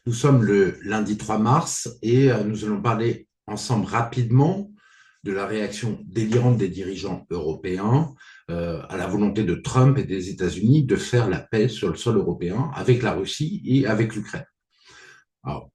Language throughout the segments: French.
Nous sommes le lundi 3 mars et nous allons parler ensemble rapidement de la réaction délirante des dirigeants européens à la volonté de Trump et des États-Unis de faire la paix sur le sol européen avec la Russie et avec l'Ukraine. Alors,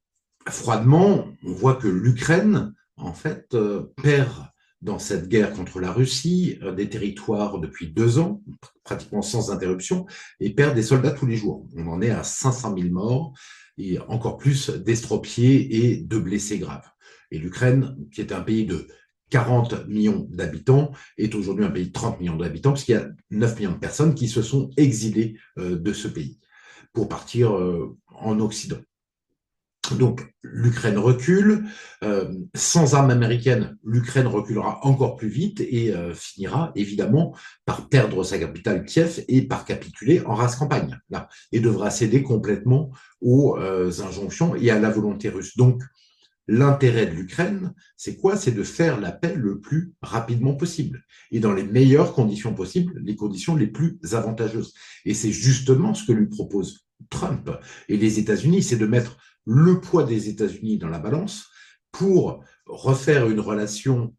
froidement, on voit que l'Ukraine, en fait, perd dans cette guerre contre la Russie des territoires depuis 2 ans, pratiquement sans interruption, et perd des soldats tous les jours. On en est à 500 000 morts et encore plus d'estropiés et de blessés graves. Et l'Ukraine, qui est un pays de 40 millions d'habitants, est aujourd'hui un pays de 30 millions d'habitants, puisqu'il y a 9 millions de personnes qui se sont exilées de ce pays pour partir en Occident. Donc, l'Ukraine recule. Sans armes américaines, l'Ukraine reculera encore plus vite et finira évidemment par perdre sa capitale Kiev et par capituler en race campagne, là, et devra céder complètement aux injonctions et à la volonté russe. Donc, l'intérêt de l'Ukraine, c'est quoi? C'est de faire la paix le plus rapidement possible et dans les meilleures conditions possibles, les conditions les plus avantageuses. Et c'est justement ce que lui propose Trump et les États-Unis, c'est de mettre le poids des États-Unis dans la balance pour refaire une relation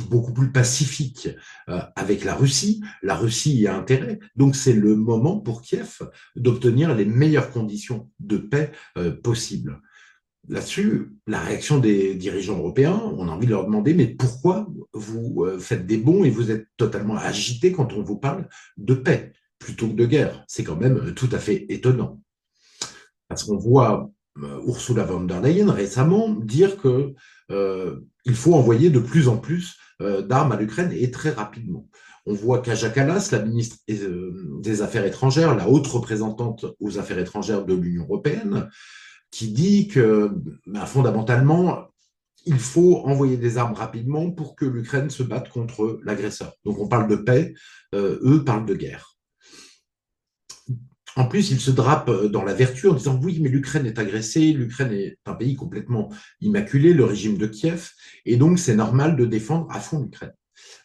beaucoup plus pacifique avec la Russie. La Russie y a intérêt, donc c'est le moment pour Kiev d'obtenir les meilleures conditions de paix possibles. Là-dessus, la réaction des dirigeants européens, on a envie de leur demander, mais pourquoi vous faites des bons et vous êtes totalement agités quand on vous parle de paix plutôt que de guerre? C'est quand même tout à fait étonnant. Parce qu'on voit Ursula von der Leyen récemment dire que il faut envoyer de plus en plus d'armes à l'Ukraine et très rapidement. On voit Kaja Kallas, la ministre des Affaires étrangères, la haute représentante aux Affaires étrangères de l'Union européenne, qui dit que fondamentalement, il faut envoyer des armes rapidement pour que l'Ukraine se batte contre l'agresseur. Donc on parle de paix, eux parlent de guerre. En plus, ils se drapent dans la vertu en disant oui, mais l'Ukraine est agressée, l'Ukraine est un pays complètement immaculé, le régime de Kiev, et donc c'est normal de défendre à fond l'Ukraine.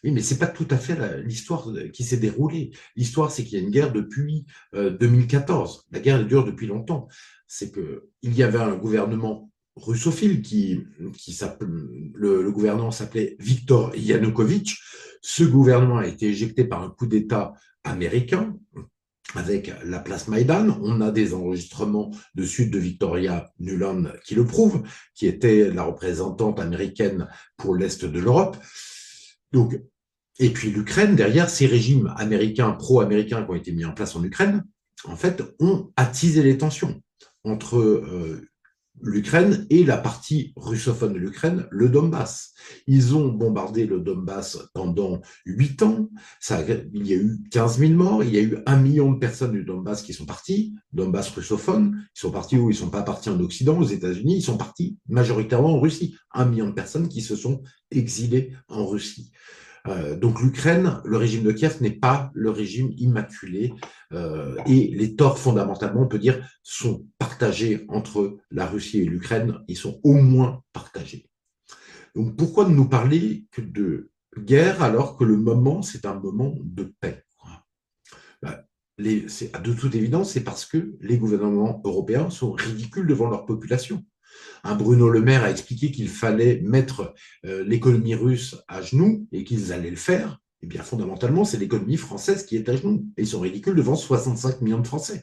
Oui, mais ce n'est pas tout à fait l'histoire qui s'est déroulée. L'histoire, c'est qu'il y a une guerre depuis 2014. La guerre dure depuis longtemps. C'est qu'il y avait un gouvernement russophile le gouvernement s'appelait Viktor Yanukovych. Ce gouvernement a été éjecté par un coup d'État américain avec la place Maïdan. On a des enregistrements de suite de Victoria Nuland qui le prouvent, qui était la représentante américaine pour l'Est de l'Europe. Donc, et puis l'Ukraine, derrière, ces régimes américains, pro-américains qui ont été mis en place en Ukraine, en fait, ont attisé les tensions entre l'Ukraine et la partie russophone de l'Ukraine, le Donbass. Ils ont bombardé le Donbass pendant 8 ans. Il y a eu 15 000 morts. Il y a eu 1 million de personnes du Donbass qui sont parties, Donbass russophone. Ils sont partis où? Ils ne sont pas partis en Occident, aux États-Unis. Ils sont partis majoritairement en Russie. 1 million de personnes qui se sont exilées en Russie. Donc l'Ukraine, le régime de Kiev n'est pas le régime immaculé et les torts fondamentalement, on peut dire, sont partagés entre la Russie et l'Ukraine, ils sont au moins partagés. Donc pourquoi ne nous parler que de guerre alors que le moment, c'est un moment de paix? De toute évidence, c'est parce que les gouvernements européens sont ridicules devant leur population. Bruno Le Maire a expliqué qu'il fallait mettre l'économie russe à genoux et qu'ils allaient le faire. Eh bien, fondamentalement, c'est l'économie française qui est à genoux. Et ils sont ridicules devant 65 millions de Français.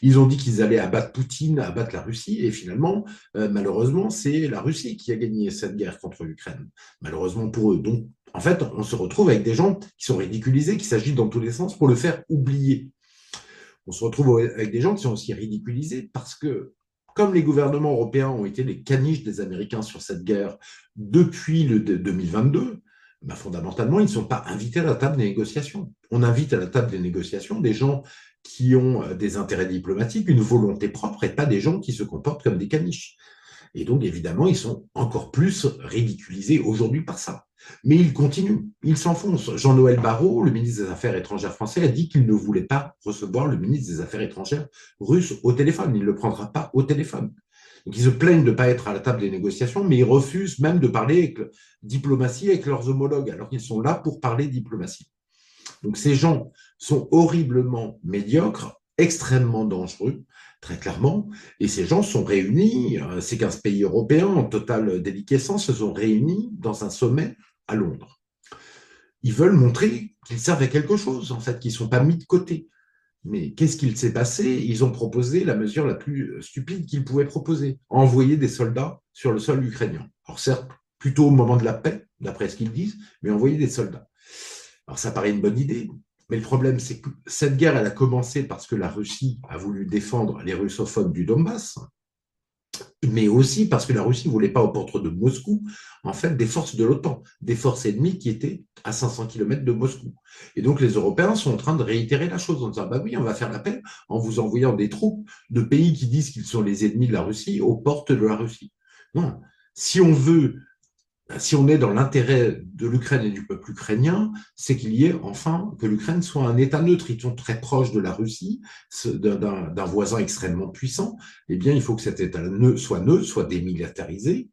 Ils ont dit qu'ils allaient abattre Poutine, abattre la Russie, et finalement, malheureusement, c'est la Russie qui a gagné cette guerre contre l'Ukraine. Malheureusement pour eux. Donc, en fait, on se retrouve avec des gens qui sont ridiculisés, qui s'agitent dans tous les sens pour le faire oublier. On se retrouve avec des gens qui sont aussi ridiculisés parce que comme les gouvernements européens ont été les caniches des Américains sur cette guerre depuis le 2022, fondamentalement, ils ne sont pas invités à la table des négociations. On invite à la table des négociations des gens qui ont des intérêts diplomatiques, une volonté propre, et pas des gens qui se comportent comme des caniches. Et donc, évidemment, ils sont encore plus ridiculisés aujourd'hui par ça. Mais ils continuent, ils s'enfoncent. Jean-Noël Barrot, le ministre des Affaires étrangères français, a dit qu'il ne voulait pas recevoir le ministre des Affaires étrangères russe au téléphone. Il ne le prendra pas au téléphone. Donc, ils se plaignent de ne pas être à la table des négociations, mais ils refusent même de parler avec diplomatie avec leurs homologues, alors qu'ils sont là pour parler diplomatie. Donc, ces gens sont horriblement médiocres, extrêmement dangereux, très clairement, et ces gens sont réunis, ces 15 pays européens en totale déliquescence se sont réunis dans un sommet à Londres. Ils veulent montrer qu'ils servent à quelque chose, en fait, qu'ils ne sont pas mis de côté. Mais qu'est-ce qu'il s'est passé? Ils ont proposé la mesure la plus stupide qu'ils pouvaient proposer, envoyer des soldats sur le sol ukrainien. Alors certes, plutôt au moment de la paix, d'après ce qu'ils disent, mais envoyer des soldats. Alors ça paraît une bonne idée, mais le problème, c'est que cette guerre, elle a commencé parce que la Russie a voulu défendre les russophones du Donbass, mais aussi parce que la Russie ne voulait pas au porte de Moscou, en fait, des forces de l'OTAN, des forces ennemies qui étaient à 500 km de Moscou. Et donc, les Européens sont en train de réitérer la chose en disant, bah oui, on va faire la paix en vous envoyant des troupes de pays qui disent qu'ils sont les ennemis de la Russie aux portes de la Russie. Non, si on veut si on est dans l'intérêt de l'Ukraine et du peuple ukrainien, c'est qu'il y ait enfin que l'Ukraine soit un État neutre. Ils sont très proches de la Russie, d'un voisin extrêmement puissant. Eh bien, il faut que cet État soit neutre, soit démilitarisé,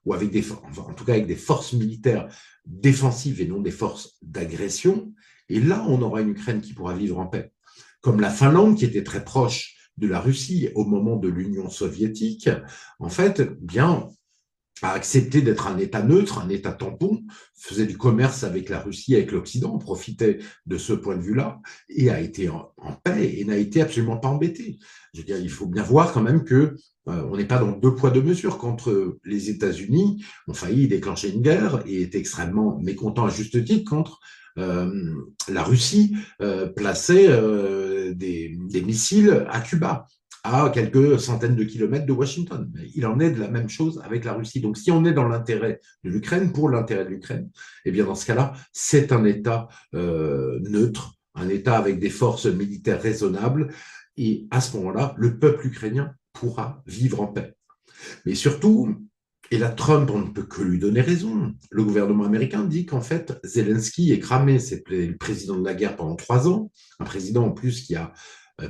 ou avec enfin, en tout cas avec des forces militaires défensives et non des forces d'agression. Et là, on aura une Ukraine qui pourra vivre en paix. Comme la Finlande, qui était très proche de la Russie au moment de l'Union soviétique, en fait, bien, a accepté d'être un État neutre, un État tampon, faisait du commerce avec la Russie, avec l'Occident, profitait de ce point de vue-là, et a été en paix et n'a été absolument pas embêté. Je veux dire, il faut bien voir quand même que on n'est pas dans deux poids, deux mesures. Quand les États-Unis ont failli déclencher une guerre et étaient extrêmement mécontents à juste titre quand la Russie plaçait des missiles à Cuba, à quelques centaines de kilomètres de Washington. Il en est de la même chose avec la Russie. Donc, si on est dans l'intérêt de l'Ukraine, pour l'intérêt de l'Ukraine, eh bien, dans ce cas-là, c'est un État neutre, un État avec des forces militaires raisonnables. Et à ce moment-là, le peuple ukrainien pourra vivre en paix. Mais surtout, et là, Trump, on ne peut que lui donner raison. Le gouvernement américain dit qu'en fait, Zelensky est cramé. C'est le président de la guerre pendant 3 ans, un président en plus qui a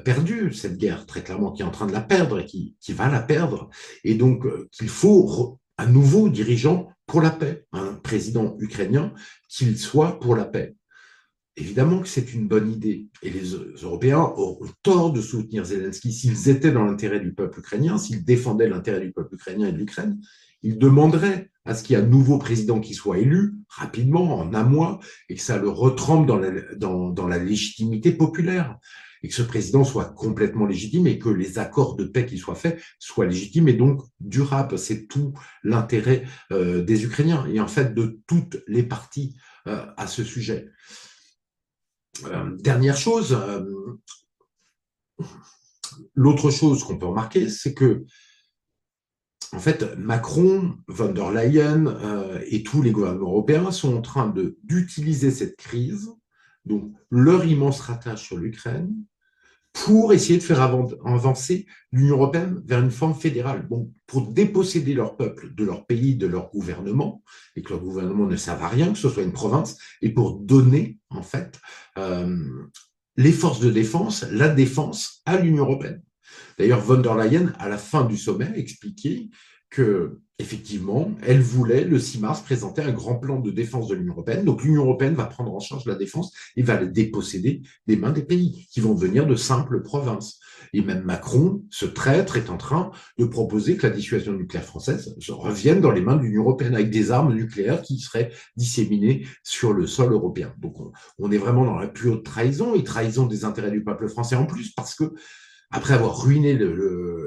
perdu cette guerre, très clairement, qui est en train de la perdre et qui va la perdre. Et donc, qu'il faut un nouveau dirigeant pour la paix, un président ukrainien, qu'il soit pour la paix. Évidemment que c'est une bonne idée. Et les Européens ont tort de soutenir Zelensky s'ils étaient dans l'intérêt du peuple ukrainien, s'ils défendaient l'intérêt du peuple ukrainien et de l'Ukraine. Ils demanderaient à ce qu'il y ait un nouveau président qui soit élu rapidement, en un mois, et que ça le retrempe dans la légitimité populaire. Et que ce président soit complètement légitime et que les accords de paix qui soient faits soient légitimes et donc durables. C'est tout l'intérêt des Ukrainiens et en fait de toutes les parties à ce sujet. Dernière chose, l'autre chose qu'on peut remarquer, c'est que en fait, Macron, von der Leyen et tous les gouvernements européens sont en train d'utiliser cette crise, donc leur immense rattache sur l'Ukraine, pour essayer de faire avancer l'Union européenne vers une forme fédérale, bon, pour déposséder leur peuple de leur pays, de leur gouvernement, et que leur gouvernement ne serve à rien, que ce soit une province, et pour donner, en fait, les forces de défense, la défense à l'Union européenne. D'ailleurs, von der Leyen, à la fin du sommet, a expliqué que, effectivement, elle voulait, le 6 mars, présenter un grand plan de défense de l'Union européenne. Donc, l'Union européenne va prendre en charge la défense et va la déposséder des mains des pays qui vont devenir de simples provinces. Et même Macron, ce traître, est en train de proposer que la dissuasion nucléaire française revienne dans les mains de l'Union européenne avec des armes nucléaires qui seraient disséminées sur le sol européen. Donc, on est vraiment dans la plus haute trahison et trahison des intérêts du peuple français en plus parce que après avoir ruiné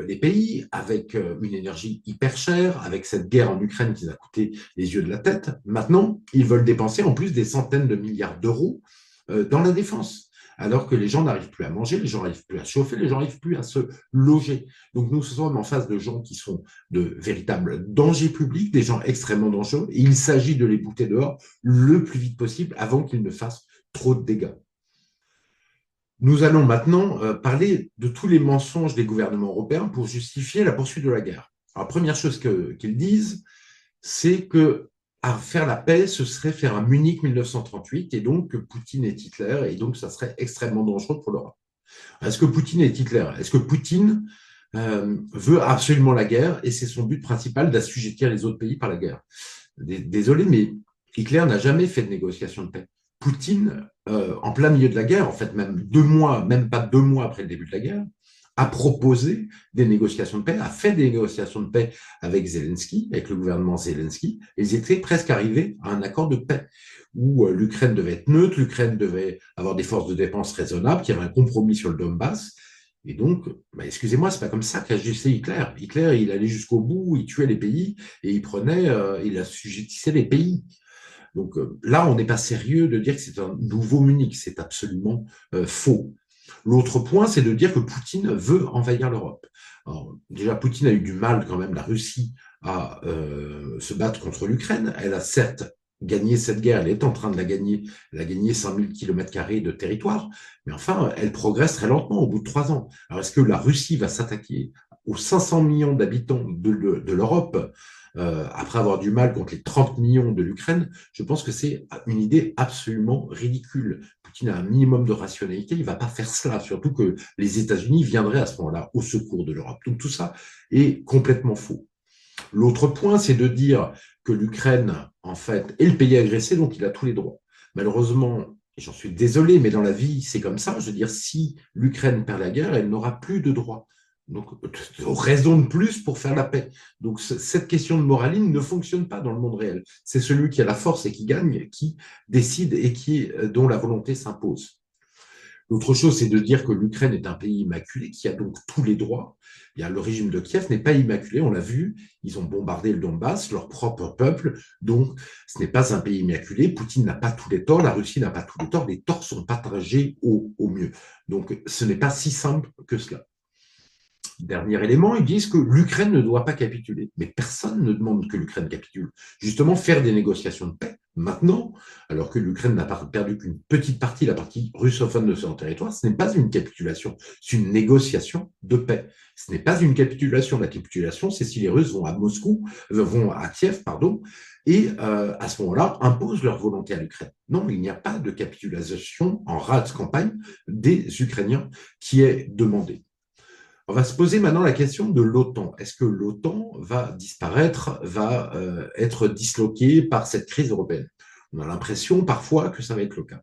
les pays avec une énergie hyper chère, avec cette guerre en Ukraine qui nous a coûté les yeux de la tête, maintenant, ils veulent dépenser en plus des centaines de milliards d'euros dans la défense, alors que les gens n'arrivent plus à manger, les gens n'arrivent plus à chauffer, les gens n'arrivent plus à se loger. Donc nous sommes en face de gens qui sont de véritables dangers publics, des gens extrêmement dangereux, et il s'agit de les bouter dehors le plus vite possible avant qu'ils ne fassent trop de dégâts. Nous allons maintenant parler de tous les mensonges des gouvernements européens pour justifier la poursuite de la guerre. Alors, première chose qu'ils disent, c'est que faire la paix, ce serait faire un Munich 1938, et donc que Poutine est Hitler, et donc ça serait extrêmement dangereux pour l'Europe. Est-ce que Poutine est Hitler? Est-ce que Poutine veut absolument la guerre, et c'est son but principal d'assujettir les autres pays par la guerre? Désolé, mais Hitler n'a jamais fait de négociation de paix. Poutine, en plein milieu de la guerre, en fait même 2 mois, même pas 2 mois après le début de la guerre, a proposé des négociations de paix, a fait des négociations de paix avec Zelensky, avec le gouvernement Zelensky. Ils étaient presque arrivés à un accord de paix où l'Ukraine devait être neutre, l'Ukraine devait avoir des forces de défense raisonnables, qu'il y avait un compromis sur le Donbass. Et donc, bah, excusez-moi, c'est pas comme ça qu'agissait Hitler. Hitler, il allait jusqu'au bout, il tuait les pays et il assujettissait les pays. Donc là, on n'est pas sérieux de dire que c'est un nouveau Munich, c'est absolument faux. L'autre point, c'est de dire que Poutine veut envahir l'Europe. Alors, déjà, Poutine a eu du mal quand même, la Russie, à se battre contre l'Ukraine. Elle a certes gagné cette guerre, elle est en train de la gagner, elle a gagné 100 000 km² de territoire, mais enfin, elle progresse très lentement au bout de 3 ans. Alors, est-ce que la Russie va s'attaquer aux 500 millions d'habitants de l'Europe après avoir du mal contre les 30 millions de l'Ukraine? Je pense que c'est une idée absolument ridicule. Poutine a un minimum de rationalité, il ne va pas faire cela, surtout que les États-Unis viendraient à ce moment-là au secours de l'Europe. Donc tout ça est complètement faux. L'autre point, c'est de dire que l'Ukraine, en fait, est le pays agressé, donc il a tous les droits. Malheureusement, et j'en suis désolé, mais dans la vie, c'est comme ça. Je veux dire, si l'Ukraine perd la guerre, elle n'aura plus de droits. Donc, raison de plus pour faire la paix. Donc, cette question de moraline ne fonctionne pas dans le monde réel. C'est celui qui a la force et qui gagne, qui décide et dont la volonté s'impose. L'autre chose, c'est de dire que l'Ukraine est un pays immaculé, qui a donc tous les droits. Le régime de Kiev n'est pas immaculé, on l'a vu, ils ont bombardé le Donbass, leur propre peuple, donc ce n'est pas un pays immaculé. Poutine n'a pas tous les torts, la Russie n'a pas tous les torts sont partagés au mieux. Donc ce n'est pas si simple que cela. Dernier élément, ils disent que l'Ukraine ne doit pas capituler. Mais personne ne demande que l'Ukraine capitule. Justement, faire des négociations de paix maintenant, alors que l'Ukraine n'a perdu qu'une petite partie, la partie russophone de son territoire, ce n'est pas une capitulation, c'est une négociation de paix. Ce n'est pas une capitulation. La capitulation, c'est si les Russes vont à Kiev, pardon, et à ce moment-là, imposent leur volonté à l'Ukraine. Non, il n'y a pas de capitulation en rate campagne des Ukrainiens qui est demandée. On va se poser maintenant la question de l'OTAN. Est-ce que l'OTAN va disparaître, va être disloquée par cette crise européenne? On a l'impression parfois que ça va être le cas.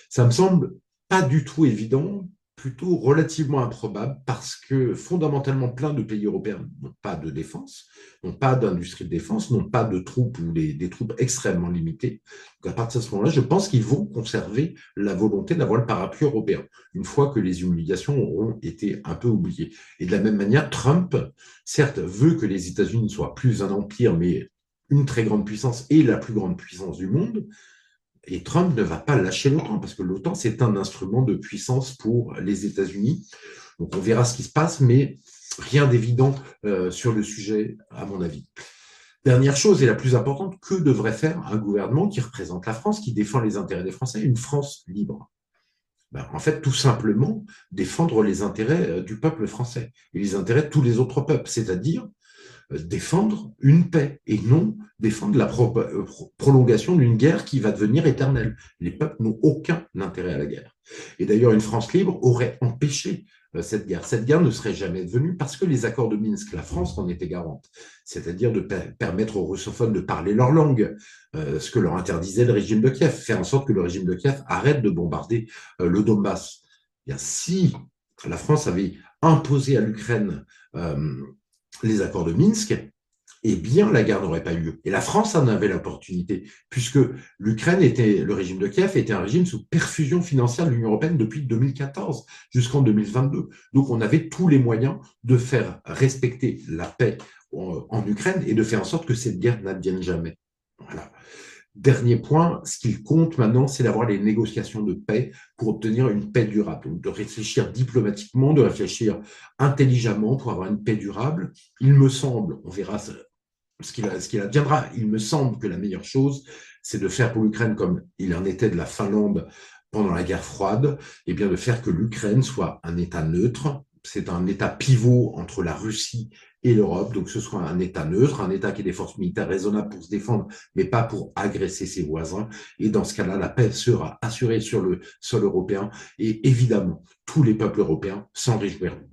Ça me semble pas du tout évident, plutôt relativement improbable, parce que fondamentalement plein de pays européens n'ont pas de défense, n'ont pas d'industrie de défense, n'ont pas de troupes ou des troupes extrêmement limitées. Donc à partir de ce moment-là, je pense qu'ils vont conserver la volonté d'avoir le parapluie européen, une fois que les humiliations auront été un peu oubliées. Et de la même manière, Trump, certes, veut que les États-Unis ne soient plus un empire, mais une très grande puissance et la plus grande puissance du monde. Et Trump ne va pas lâcher l'OTAN, parce que l'OTAN, c'est un instrument de puissance pour les États-Unis. Donc on verra ce qui se passe, mais rien d'évident sur le sujet, à mon avis. Dernière chose, et la plus importante, que devrait faire un gouvernement qui représente la France, qui défend les intérêts des Français, une France libre? En fait, tout simplement, défendre les intérêts du peuple français et les intérêts de tous les autres peuples, c'est-à-dire défendre une paix et non défendre la prolongation d'une guerre qui va devenir éternelle. Les peuples n'ont aucun intérêt à la guerre. Et d'ailleurs, une France libre aurait empêché cette guerre. Cette guerre ne serait jamais devenue parce que les accords de Minsk, la France en était garante, c'est-à-dire de permettre aux russophones de parler leur langue, ce que leur interdisait le régime de Kiev, faire en sorte que le régime de Kiev arrête de bombarder le Donbass. Si la France avait imposé à l'Ukraine les accords de Minsk, eh bien, la guerre n'aurait pas eu lieu. Et la France en avait l'opportunité, puisque le régime de Kiev était un régime sous perfusion financière de l'Union européenne depuis 2014 jusqu'en 2022. Donc, on avait tous les moyens de faire respecter la paix en Ukraine et de faire en sorte que cette guerre n'advienne jamais. Voilà. Dernier point, ce qu'il compte maintenant, c'est d'avoir les négociations de paix pour obtenir une paix durable. Donc, de réfléchir diplomatiquement, de réfléchir intelligemment pour avoir une paix durable. Il me semble, on verra ce qu'il adviendra, il me semble que la meilleure chose, c'est de faire pour l'Ukraine comme il en était de la Finlande pendant la guerre froide, et bien de faire que l'Ukraine soit un État neutre. C'est un État pivot entre la Russie et l'Europe, donc ce soit un État neutre, un État qui ait des forces militaires raisonnables pour se défendre, mais pas pour agresser ses voisins. Et dans ce cas-là, la paix sera assurée sur le sol européen, et évidemment, tous les peuples européens s'en réjouiront.